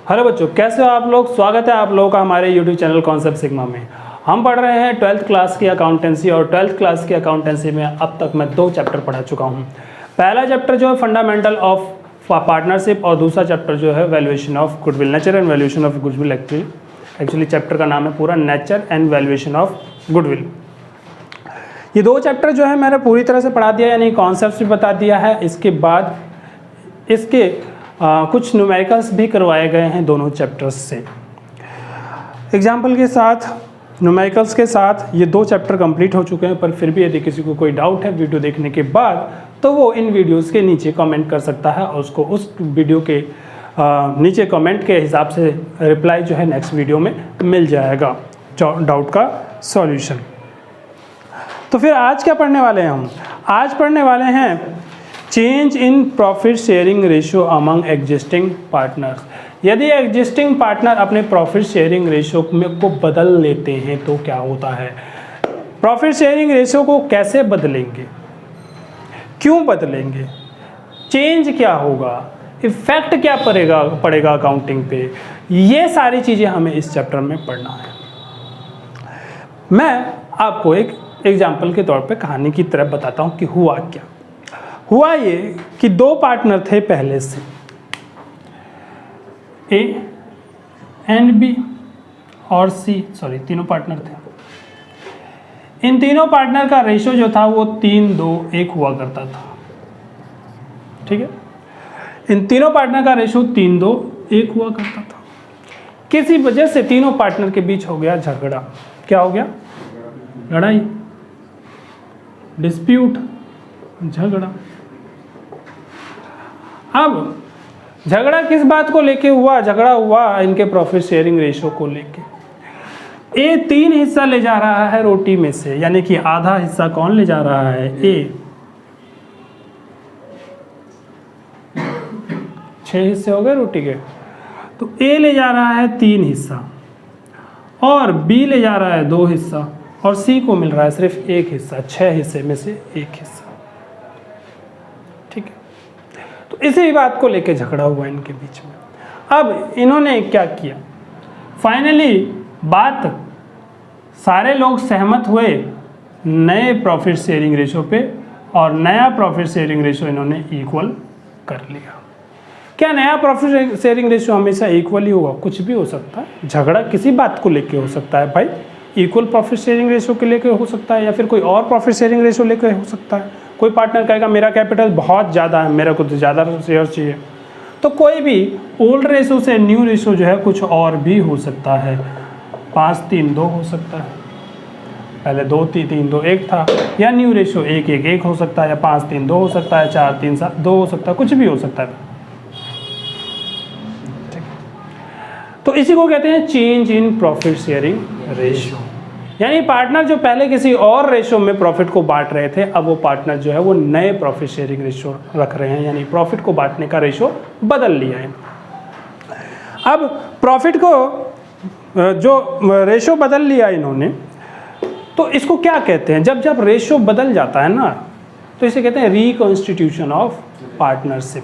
Hello बच्चों, कैसे हो आप लोग। स्वागत है आप लोगों का हमारे यूट्यूब चैनल कॉन्सेप्ट सिग्मा में। हम पढ़ रहे हैं 12th क्लास की अकाउंटेंसी और 12th क्लास की अकाउंटेंसी में अब तक मैं 2 चैप्टर पढ़ा चुका हूं। पहला चैप्टर जो है फंडामेंटल ऑफ पार्टनरशिप और दूसरा चैप्टर जो है valuation of goodwill, nature and valuation of goodwill. Actually chapter का नाम है पूरा nature and valuation of goodwill. ये 2 चैप्टर जो है मैंने पूरी तरह से पढ़ा दिया, यानी कॉन्सेप्ट भी बता दिया है। इसके बाद इसके कुछ न्यूमेरिकल्स भी करवाए गए हैं दोनों चैप्टर्स से। एग्जाम्पल के साथ, न्यूमेरिकल्स के साथ ये 2 चैप्टर कंप्लीट हो चुके हैं। पर फिर भी यदि किसी को कोई डाउट है वीडियो देखने के बाद, तो वो इन वीडियोस के नीचे कमेंट कर सकता है और उसको उस वीडियो के नीचे कमेंट के हिसाब से रिप्लाई जो है नेक्स्ट वीडियो में मिल जाएगा, डाउट का सॉल्यूशन। तो फिर आज क्या पढ़ने वाले हैं हम? आज पढ़ने वाले हैं change in profit sharing ratio among existing partners. यदि एग्जिस्टिंग पार्टनर अपने प्रॉफिट शेयरिंग रेशियो को बदल लेते हैं तो क्या होता है। प्रॉफिट शेयरिंग रेशियो को कैसे बदलेंगे, क्यों बदलेंगे, चेंज क्या होगा, इफेक्ट क्या पड़ेगा अकाउंटिंग पे, ये सारी चीज़ें हमें इस चैप्टर में पढ़ना है। मैं आपको एक एग्जाम्पल के तौर पे कहानी की तरह बताता हूँ कि हुआ क्या। हुआ ये कि 2 पार्टनर थे पहले से, ए एंड बी और सी, सॉरी तीनों पार्टनर थे। इन तीनों पार्टनर का रेशियो जो था वो 3-2-1 हुआ करता था। ठीक है, इन तीनों पार्टनर का रेशियो 3-2-1 हुआ करता था। किसी वजह से तीनों पार्टनर के बीच हो गया झगड़ा। क्या हो गया? लड़ाई, डिस्प्यूट, झगड़ा। अब झगड़ा किस बात को लेके हुआ? झगड़ा हुआ इनके प्रॉफिट शेयरिंग रेशियो को लेके। ए 3 हिस्सा ले जा रहा है रोटी में से, यानी कि आधा हिस्सा कौन ले जा रहा है? ए। 6 हिस्से हो गए रोटी के, तो ए ले जा रहा है 3 हिस्सा और बी ले जा रहा है 2 हिस्सा और सी को मिल रहा है सिर्फ 1 हिस्सा। 6 हिस्से में से 1 हिस्सा। ठीक है, तो इसी बात को लेके झगड़ा हुआ इनके बीच में। अब इन्होंने क्या किया, फाइनली बात सारे लोग सहमत हुए नए प्रॉफिट शेयरिंग रेशियो पे और नया प्रॉफिट शेयरिंग रेशियो इन्होंने इक्वल कर लिया। क्या नया प्रॉफिट शेयरिंग रेशियो हमेशा इक्वल ही होगा? कुछ भी हो सकता है। झगड़ा किसी बात को लेके हो सकता है भाई, इक्वल प्रॉफिट शेयरिंग रेशियो के लेके हो सकता है या फिर कोई और प्रॉफिट शेयरिंग रेशियो लेके हो सकता है। कोई पार्टनर कहेगा मेरा कैपिटल बहुत ज़्यादा है, मेरे को तो ज़्यादा शेयर चाहिए। तो कोई भी ओल्ड रेशियो से न्यू रेशियो जो है कुछ और भी हो सकता है। 5-3-2 हो सकता है, पहले 2-3-3-2-1 था, या न्यू रेशियो 1-1-1 हो सकता है, या 5-3-2 हो सकता है, 4-3-2 हो सकता है, कुछ भी हो सकता है। तो इसी को कहते हैं change in profit sharing ratio. यानी पार्टनर जो पहले किसी और रेशियो में प्रॉफिट को बांट रहे थे, अब वो पार्टनर जो है वो नए प्रॉफिट शेयरिंग रेशियो रख रहे हैं, यानी प्रॉफिट को बांटने का रेशियो बदल लिया है। अब प्रॉफिट को जो रेशियो बदल लिया इन्होंने, तो इसको क्या कहते हैं? जब रेशियो बदल जाता है ना, तो इसे कहते हैं reconstitution of partnership.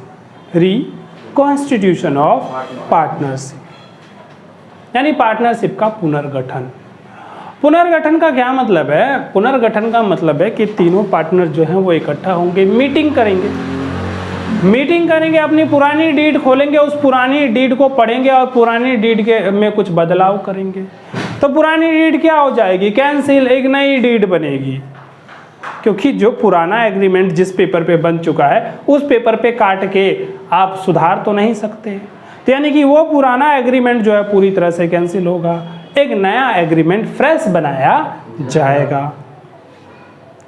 Reconstitution of partnership यानी पार्टनरशिप का पुनर्गठन। पुनर्गठन का क्या मतलब है? पुनर्गठन का मतलब है कि तीनों पार्टनर जो हैं वो इकट्ठा होंगे, मीटिंग करेंगे, अपनी पुरानी डीड खोलेंगे, उस पुरानी डीड को पढ़ेंगे और पुरानी डीड के में कुछ बदलाव करेंगे। तो पुरानी डीड क्या हो जाएगी? कैंसिल, एक नई डीड बनेगी। क्योंकि जो पुराना एग्रीमेंट जिस पेपर पे बन चुका है उस पेपर पे काट के आप सुधार तो नहीं सकते, तो यानी कि वो पुराना एग्रीमेंट जो है पूरी तरह से कैंसिल होगा, एक नया एग्रीमेंट फ्रेश बनाया जाएगा।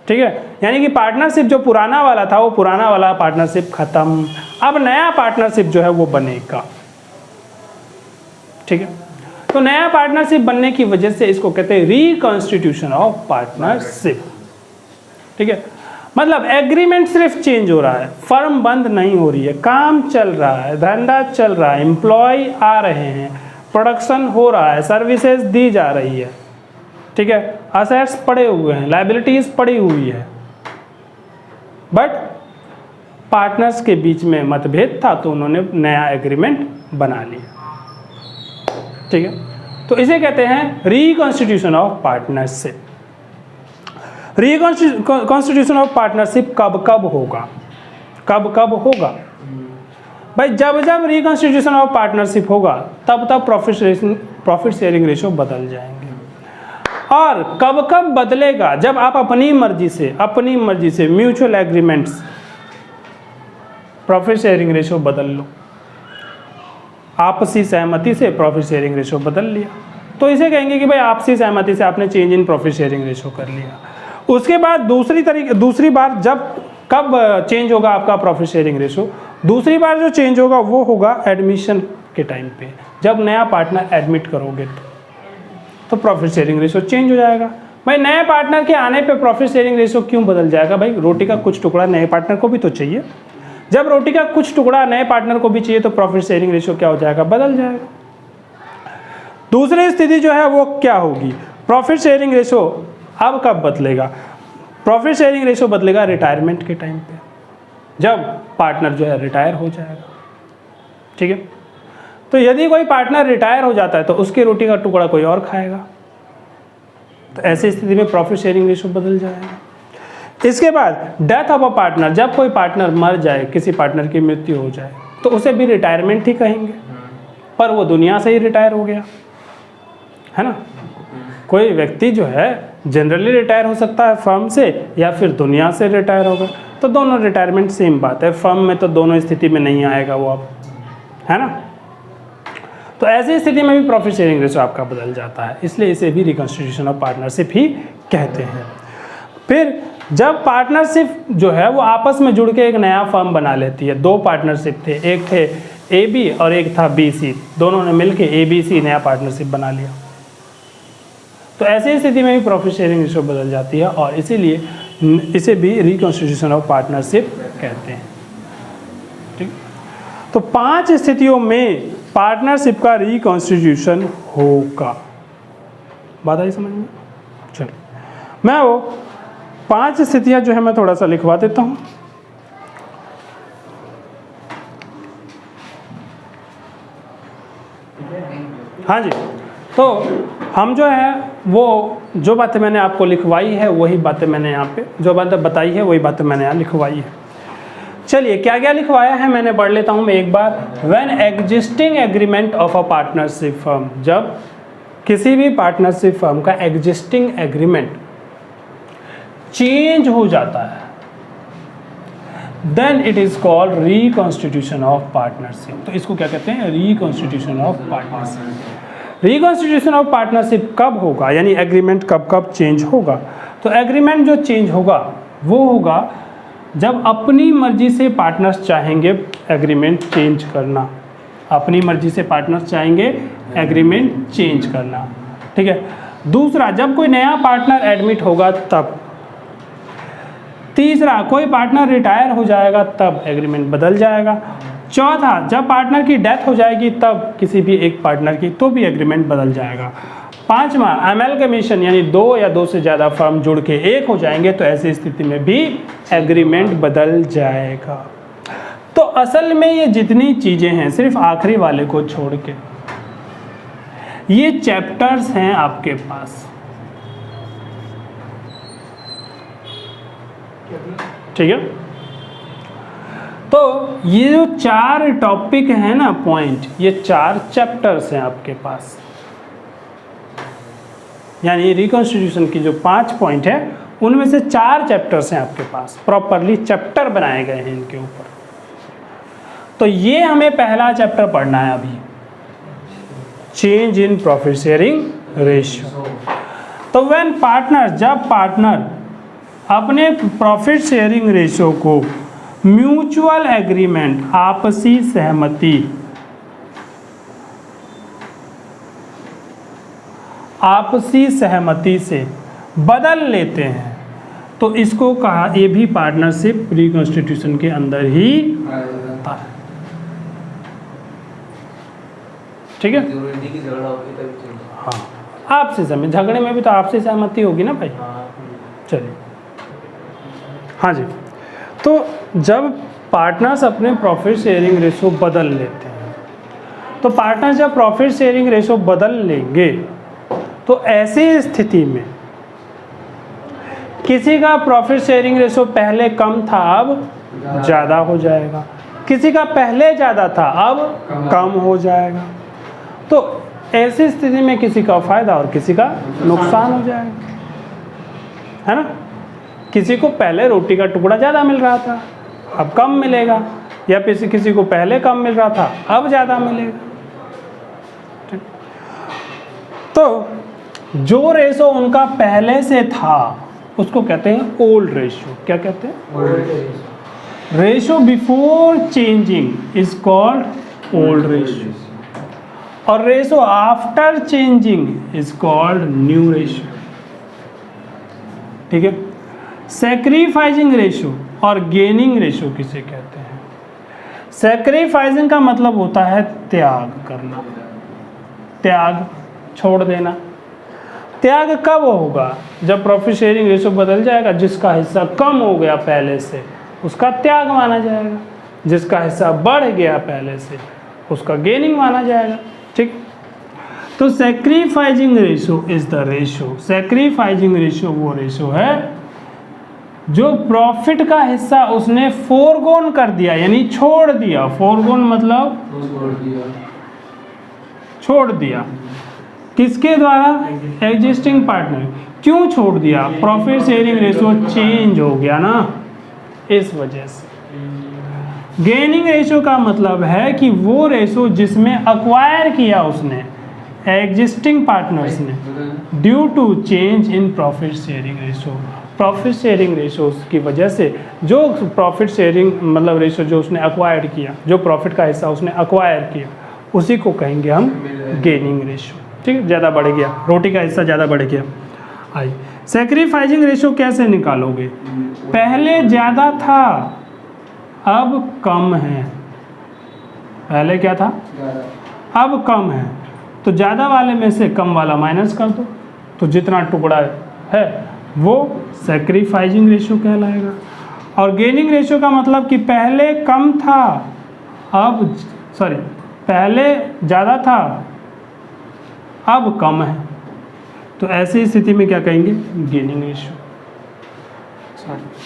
ठीक है, यानी कि पार्टनरशिप जो पुराना वाला था वो पुराना वाला पार्टनरशिप खत्म, अब नया पार्टनरशिप जो है वो बनेगा। ठीक है, तो नया पार्टनरशिप बनने की वजह से इसको कहते हैं रिकॉन्स्टिट्यूशन ऑफ पार्टनरशिप। ठीक है, मतलब एग्रीमेंट सिर्फ चेंज हो रहा है, फर्म बंद नहीं हो रही है, काम चल रहा है, धंधा चल रहा है, एम्प्लॉय आ रहे हैं, प्रोडक्शन हो रहा है, सर्विसेज दी जा रही है। ठीक है, असेट्स पड़े हुए हैं, लायबिलिटीज पड़ी हुई है, बट पार्टनर्स के बीच में मतभेद था तो उन्होंने नया एग्रीमेंट बना लिया। ठीक है, तो इसे कहते हैं reconstitution of partnership. Reconstitution of partnership कब कब होगा, कब कब होगा भाई? जब जब रिकॉन्स्टिट्यूशन ऑफ पार्टनरशिप होगा तब तब प्रॉफिट शेयरिंग रेशो बदल जाएंगे। और कब कब बदलेगा? जब आप अपनी मर्जी से mutual agreements profit sharing ratio बदल लो, आपसी सहमति से प्रॉफिट शेयरिंग रेशो बदल लिया, तो इसे कहेंगे कि भाई आपसी सहमति से आपने change in profit sharing ratio कर लिया। उसके बाद दूसरी बार जब कब चेंज होगा आपका प्रॉफिट शेयरिंग रेशो? दूसरी बार जो चेंज होगा वो होगा एडमिशन के टाइम पे, जब नया पार्टनर एडमिट करोगे तो प्रॉफिट शेयरिंग रेशो चेंज हो जाएगा। भाई नए पार्टनर के आने पे प्रॉफिट शेयरिंग रेशो क्यों बदल जाएगा? भाई रोटी का कुछ टुकड़ा नए पार्टनर को भी तो चाहिए। जब रोटी का कुछ टुकड़ा नए पार्टनर को भी चाहिए तो प्रॉफिट शेयरिंग रेशो क्या हो जाएगा? बदल जाएगा। दूसरी स्थिति जो है वो क्या होगी? प्रॉफिट शेयरिंग रेशो अब कब बदलेगा? प्रॉफिट शेयरिंग रेशो बदलेगा रिटायरमेंट के टाइम पे, जब पार्टनर जो है रिटायर हो जाएगा। ठीक है, तो यदि कोई पार्टनर रिटायर हो जाता है तो उसकी रोटी का टुकड़ा कोई और खाएगा, तो ऐसी स्थिति में प्रॉफिट शेयरिंग रेशो बदल जाएगा। इसके बाद डेथ ऑफ अ पार्टनर, जब कोई पार्टनर मर जाए, किसी पार्टनर की मृत्यु हो जाए तो उसे भी रिटायरमेंट ही कहेंगे, पर वो दुनिया से ही रिटायर हो गया है ना। कोई व्यक्ति जो है जनरली रिटायर हो सकता है फर्म से या फिर दुनिया से रिटायर होगा, तो दोनों रिटायरमेंट सेम बात है। फर्म में तो दोनों स्थिति में नहीं आएगा वो, अब है ना। तो ऐसी स्थिति में भी प्रॉफिट शेयरिंग रेशो आपका बदल जाता है, इसलिए इसे भी रिकॉन्स्टिट्यूशन ऑफ पार्टनरशिप ही कहते हैं। फिर जब पार्टनरशिप जो है वो आपस में जुड़ के एक नया फर्म बना लेती है, दो पार्टनरशिप थे, एक थे AB और एक था BC, दोनों ने मिलकर ABC नया पार्टनरशिप बना लिया, तो ऐसी स्थिति में भी प्रॉफिट शेयरिंग रेशो बदल जाती है और इसीलिए इसे भी रिकॉन्स्टिट्यूशन ऑफ पार्टनरशिप कहते हैं। ठीक, तो 5 स्थितियों में पार्टनरशिप का रिकॉन्स्टिट्यूशन होगा। बात आई समझ में? चलिए मैं वो 5 स्थितियां जो है मैं थोड़ा सा लिखवा देता हूं। हाँ जी, तो हम जो है वो जो बातें मैंने आपको लिखवाई है वही बातें मैंने यहाँ पे जो बातें बताई है वही बातें मैंने यहाँ लिखवाई है। चलिए क्या क्या लिखवाया है मैंने पढ़ लेता हूँ मैं एक बार। When existing agreement of a partnership firm, जब किसी भी पार्टनरशिप फर्म का एग्जिस्टिंग एग्रीमेंट चेंज हो जाता है, then it is called reconstitution of partnership. तो इसको क्या कहते हैं? Reconstitution of partnership. Reconstitution of partnership कब होगा, यानी एग्रीमेंट कब कब चेंज होगा? तो एग्रीमेंट जो चेंज होगा वो होगा जब अपनी मर्जी से पार्टनर्स चाहेंगे एग्रीमेंट चेंज करना, अपनी मर्जी से पार्टनर्स चाहेंगे एग्रीमेंट चेंज करना। ठीक है, दूसरा जब कोई नया पार्टनर एडमिट होगा तब। तीसरा कोई पार्टनर रिटायर हो जाएगा तब एग्रीमेंट बदल जाएगा। चौथा जब पार्टनर की डेथ हो जाएगी तब किसी भी एक पार्टनर की तो भी एग्रीमेंट बदल जाएगा। पांचवा अमेलगमेशन, यानी 2 या 2 से ज़्यादा फर्म जुड़ के एक हो जाएंगे तो ऐसी स्थिति में भी एग्रीमेंट बदल जाएगा। तो असल में ये जितनी चीज़ें हैं सिर्फ आखिरी वाले को छोड़ के ये चैप्टर्स हैं आपके पास। ठीक है, तो ये जो 4 टॉपिक हैं ना पॉइंट, ये 4 चैप्टर्स हैं आपके पास, यानी रिकॉन्स्टिट्यूशन की जो 5 पॉइंट है उनमें से 4 चैप्टर्स हैं आपके पास, प्रॉपरली चैप्टर बनाए गए हैं इनके ऊपर। तो ये हमें पहला चैप्टर पढ़ना है अभी, change in profit sharing ratio. तो व्हेन पार्टनर, जब पार्टनर अपने प्रॉफिट शेयरिंग रेशियो को म्यूचुअल एग्रीमेंट, आपसी सहमति, आपसी सहमति से बदल लेते हैं तो इसको कहा, ये भी पार्टनरशिप रिकॉन्स्टिट्यूशन के अंदर ही आता है। ठीक है, हाँ, आपसी सहमति, झगड़े में भी तो आपसी सहमति होगी ना भाई। चलिए, हाँ जी, तो जब पार्टनर्स अपने प्रॉफिट शेयरिंग रेशो बदल लेते हैं तो पार्टनर जब प्रॉफिट शेयरिंग रेशो बदल लेंगे तो ऐसी स्थिति में किसी का प्रॉफिट शेयरिंग रेशो पहले कम था अब ज़्यादा हो जाएगा, किसी का पहले ज़्यादा था अब कम हो जाएगा। तो ऐसी स्थिति में किसी का फ़ायदा और किसी का नुकसान हो जाएगा, है ना। किसी को पहले रोटी का टुकड़ा ज़्यादा मिल रहा था अब कम मिलेगा, या किसी को पहले कम मिल रहा था अब ज़्यादा मिलेगा। तो जो रेशो उनका पहले से था उसको कहते हैं ओल्ड रेशो। क्या कहते हैं? Ratio before changing is called old ratio, और ratio after changing is called new ratio. ठीक है। सैक्रिफाइसिंग रेशो और गेनिंग रेशो किसे कहते हैं? सैक्रिफाइसिंग का मतलब होता है त्याग करना, त्याग, छोड़ देना। त्याग कब होगा? जब प्रॉफिट शेयरिंग रेशो बदल जाएगा, जिसका हिस्सा कम हो गया पहले से उसका त्याग माना जाएगा, जिसका हिस्सा बढ़ गया पहले से उसका गेनिंग माना जाएगा। ठीक। तो sacrificing ratio is the ratio, sacrificing ratio वो रेशो है जो प्रॉफिट का हिस्सा उसने फोरगोन कर दिया, यानी छोड़ दिया। फोरगोन मतलब छोड़ दिया। किसके द्वारा? Existing partner. क्यों छोड़ दिया? प्रॉफिट शेयरिंग रेशो चेंज हो गया ना, इस वजह से। गेनिंग रेशो का मतलब है कि वो रेशो जिसमें अक्वायर किया उसने, एग्जिस्टिंग पार्टनर्स ने, due to change in profit sharing ratio. Profit sharing ratio की वजह से जो प्रॉफिट शेयरिंग मतलब रेशो जो उसने अक्वायर्ड किया, जो प्रॉफिट का हिस्सा उसने अक्वायर किया, उसी को कहेंगे हम गेनिंग रेशो। ठीक है, ज़्यादा बढ़ गया, रोटी का हिस्सा ज़्यादा बढ़ गया। आई सैक्रिफाइसिंग रेशो कैसे निकालोगे? पहले ज़्यादा था अब कम है। पहले क्या था? अब कम है, तो ज़्यादा वाले में से कम वाला माइनस कर दो, तो जितना टुकड़ा है वो सैक्रिफाइसिंग रेशो कहलाएगा। और गेनिंग रेशो का मतलब कि पहले कम था अब पहले ज़्यादा था अब कम है, तो ऐसी स्थिति में क्या कहेंगे? Gaining ratio.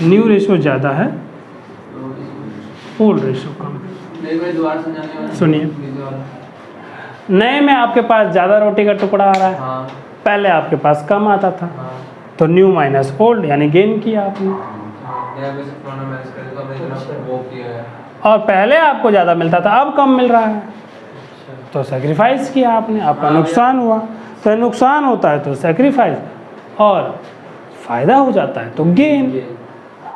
न्यू रेशो ज़्यादा है, ओल्ड रेशो कम है। सुनिए, नए में आपके पास ज़्यादा रोटी का टुकड़ा आ रहा है, हाँ। पहले आपके पास कम आता था, हाँ। तो न्यू माइनस ओल्ड यानी गेन किया आपने, और पहले आपको ज़्यादा मिलता था अब कम मिल रहा है, तो सैक्रिफाइस किया आपने, आपका नुकसान हुआ। तो नुकसान होता है तो सैक्रिफाइस, और फायदा हो जाता है तो गेन।